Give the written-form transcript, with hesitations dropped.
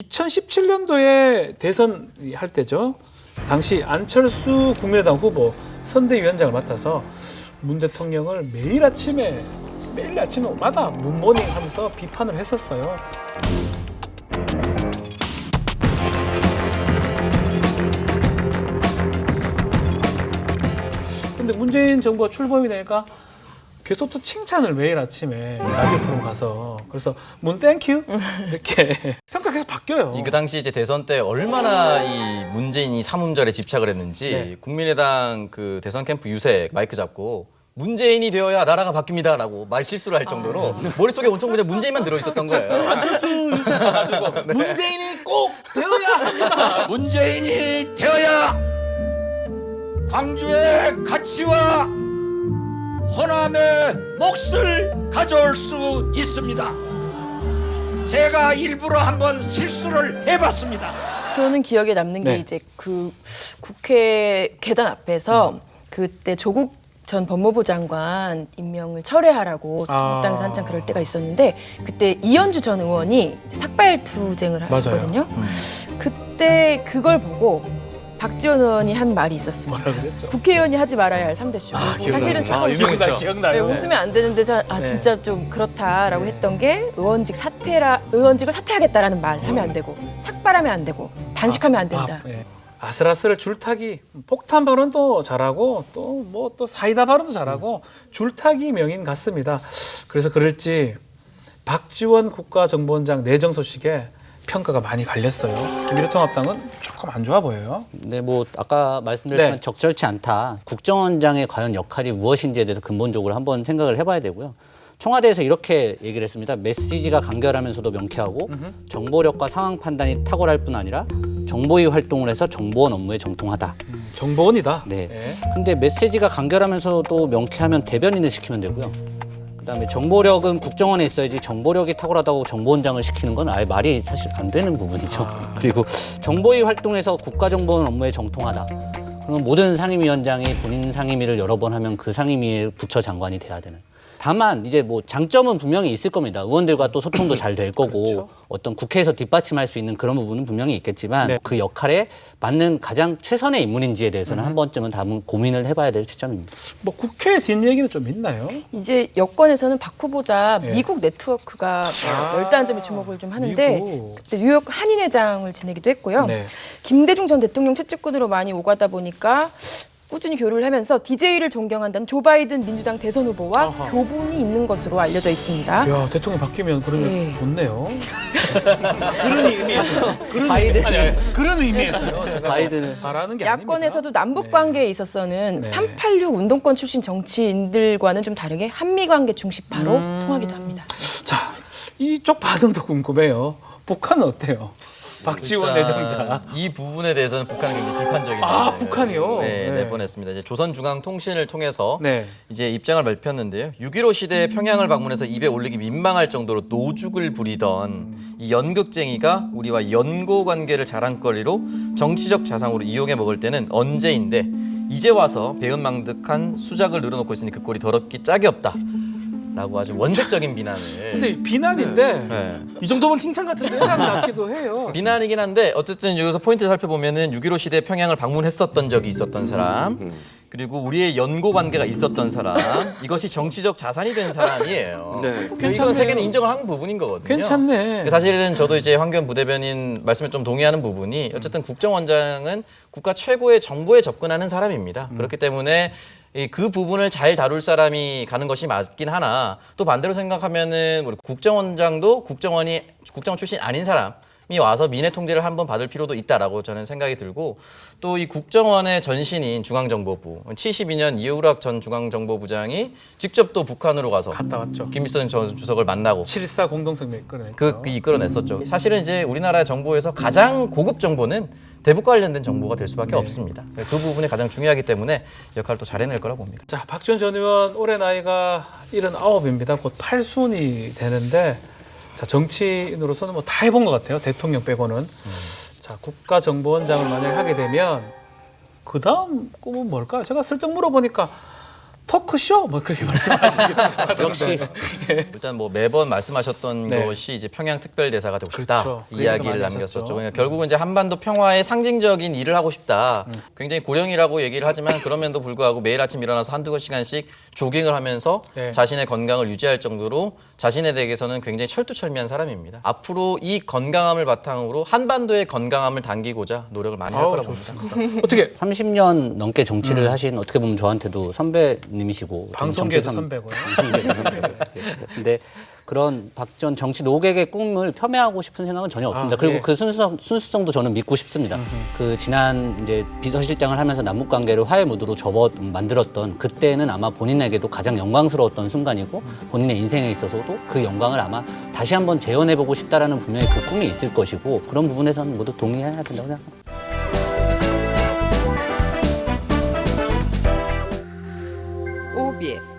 2017년도에 대선 할 때죠. 당시 안철수 국민의당 후보 선대위원장을 맡아서 문 대통령을 매일 아침마다 굿모닝 하면서 비판을 했었어요. 근데 문재인 정부가 출범이 되니까 계속 또 칭찬을 매일 아침에 라디오 프로그램 가서 그래서 문 땡큐 이렇게 평가 계속 바뀌어요. 그 당시 이제 대선 때 얼마나 이 문재인이 삼음절에 집착을 했는지 네. 국민의당 그 대선 캠프 유세 마이크 잡고 문재인이 되어야 나라가 바뀝니다라고 말 실수를 할 정도로 머릿속에 온통 그냥 문재인만 들어 있었던 거예요. 안철수 유세 가지고 문재인이 꼭 되어야 합니다. 문재인이 되어야 광주의 가치와 호남의 몫을 가져올 수 있습니다. 제가 일부러 한번 실수를 해봤습니다. 저는 기억에 남는 게 네. 이제 그 국회 계단 앞에서 그때 조국 전 법무부 장관 임명을 철회하라고 정당에서 한참 그럴 때가 있었는데 그때 이현주 전 의원이 이제 삭발투쟁을 하셨거든요. 그때 그걸 보고 박지원 의원이 한 말이 있었습니다. 뭐라 그랬죠? 국회의원이 하지 말아야 할 3대 쇼. 사실은 조금 기억나요. 네, 웃으면 안 되는데 진짜 좀 그렇다라고 했던 게 의원직을 사퇴하겠다라는 말 하면 안 되고 삭발하면 안 되고 단식하면 안 된다. 아슬아슬 줄타기 폭탄 발언도 잘하고 또 사이다 발언도 잘하고 줄타기 명인 같습니다. 그래서 그럴지 박지원 국가정보원장 내정 소식에 평가가 많이 갈렸어요. 미래통합당은 조금 안 좋아 보여요. 네, 뭐 아까 말씀드렸지만 네. 적절치 않다. 국정원장의 과연 역할이 무엇인지에 대해서 근본적으로 한번 생각을 해봐야 되고요. 청와대에서 이렇게 얘기를 했습니다. 메시지가 간결하면서도 명쾌하고 정보력과 상황 판단이 탁월할 뿐 아니라 정보위 활동을 해서 정보원 업무에 정통하다. 정보원이다. 네. 근데 메시지가 간결하면서도 명쾌하면 대변인을 시키면 되고요. 그다음에 정보력은 국정원에 있어야지 정보력이 탁월하다고 정보원장을 시키는 건 아예 말이 사실 안 되는 부분이죠. 그리고 정보위 활동에서 국가정보원 업무에 정통하다. 그러면 모든 상임위원장이 본인 상임위를 여러 번 하면 그 상임위의 부처 장관이 돼야 되는. 다만 이제 뭐 장점은 분명히 있을 겁니다. 의원들과 또 소통도 잘 될 거고 그렇죠. 어떤 국회에서 뒷받침할 수 있는 그런 부분은 분명히 있겠지만 네. 그 역할에 맞는 가장 최선의 인물인지에 대해서는 한 번쯤은 다음 고민을 해봐야 될 시점입니다. 뭐 국회 뒷얘기는 좀 있나요? 이제 여권에서는 박 후보자 네. 미국 네트워크가 열다한 점에 주목을 좀 하는데 미국. 그때 뉴욕 한인회장을 지내기도 했고요. 네. 김대중 전 대통령 채찍꾼으로 많이 오가다 보니까 꾸준히 교류를 하면서 DJ를 존경한다는 조 바이든 민주당 대선 후보와 아하. 교분이 있는 것으로 알려져 있습니다. 야, 대통령 바뀌면 그러면 네. 좋네요. 그런 의미에서 그런 의미에서요. 제가 바이든은 바라는 게 야권에서도 남북 관계에 있어서는 네. 386 운동권 출신 정치인들과는 좀 다르게 한미 관계 중심파로 통하기도 합니다. 아닙니다. 자, 이쪽 반응도 궁금해요. 북한은 어때요? 박지원 일단 내정자. 이 부분에 대해서는 북한은 굉장히 비판적인 북한이요? 네, 네. 내보냈습니다. 이제 조선중앙통신을 통해서 네. 이제 입장을 밝혔는데요. 6.15 시대에 평양을 방문해서 입에 올리기 민망할 정도로 노죽을 부리던 이 연극쟁이가 우리와 연고 관계를 자랑거리로 정치적 자산으로 이용해 먹을 때는 언제인데 이제 와서 배은망덕한 수작을 늘어놓고 있으니 그 꼴이 더럽기 짝이 없다. 라고 아주 원색적인 비난을. 근데 비난인데 네. 이 정도면 칭찬 같은데 칭찬 같기도 해요. 비난이긴 한데 어쨌든 여기서 포인트를 살펴보면은 6.15 시대 평양을 방문했었던 적이 있었던 사람 그리고 우리의 연고 관계가 있었던 사람 이것이 정치적 자산이 된 사람이에요. 이건 세계는 인정을 한 부분인 거거든요. 괜찮네. 사실은 저도 이제 황교안 부대변인 말씀에 좀 동의하는 부분이 어쨌든 국정원장은 국가 최고의 정보에 접근하는 사람입니다. 그렇기 때문에 그 부분을 잘 다룰 사람이 가는 것이 맞긴 하나 또 반대로 생각하면은 우리 국정원장도 국정원 출신 아닌 사람이 와서 민해 통제를 한번 받을 필요도 있다라고 저는 생각이 들고 또 이 국정원의 전신인 중앙정보부 72년 이우락 전 중앙정보부장이 직접 또 북한으로 가서 갔다 왔죠. 김일성 전 주석을 만나고 7.14 공동성명 이끌어냈죠. 그 이끌어냈었죠. 사실은 이제 우리나라 정보에서 가장 고급 정보는 대북 관련된 정보가 될 수밖에 없습니다. 그 부분이 가장 중요하기 때문에 역할을 또 잘 해낼 거라고 봅니다. 자, 박지원 전 의원 올해 나이가 79입니다. 곧 8순이 되는데 자, 정치인으로서는 뭐 다 해본 것 같아요. 대통령 빼고는. 자, 국가정보원장을 만약에 하게 되면 그 다음 꿈은 뭘까요? 제가 슬쩍 물어보니까 토크쇼 뭐 그렇게 말씀하시긴 역시 일단 뭐 매번 말씀하셨던 네. 것이 이제 평양 특별대사가 되고 싶다 그렇죠. 그 이야기를 얘기도 많이 남겼었죠. 하셨죠. 그러니까 결국은 이제 한반도 평화의 상징적인 일을 하고 싶다. 굉장히 고령이라고 얘기를 하지만 그럼에도 불구하고 매일 아침 일어나서 한두 시간씩 조깅을 하면서 네. 자신의 건강을 유지할 정도로 자신에 대해서는 굉장히 철두철미한 사람입니다. 앞으로 이 건강함을 바탕으로 한반도의 건강함을 당기고자 노력을 많이 할 거라고 봅니다. 어떻게 30년 넘게 정치를 하신 어떻게 보면 저한테도 선배님이시고 방송계도 정치 선배고요. 근데 그런 박 전 정치 노객의 꿈을 폄훼하고 싶은 생각은 전혀 없습니다. 그리고 예. 그 순수성도 저는 믿고 싶습니다. 그 지난 이제 비서실장을 하면서 남북 관계를 화해 무드로 만들었던 그때는 아마 본인에게도 가장 영광스러웠던 순간이고 본인의 인생에 있어서도 그 영광을 아마 다시 한번 재현해보고 싶다라는 분명히 그 꿈이 있을 것이고 그런 부분에서는 모두 동의해야 된다고 생각합니다. OBS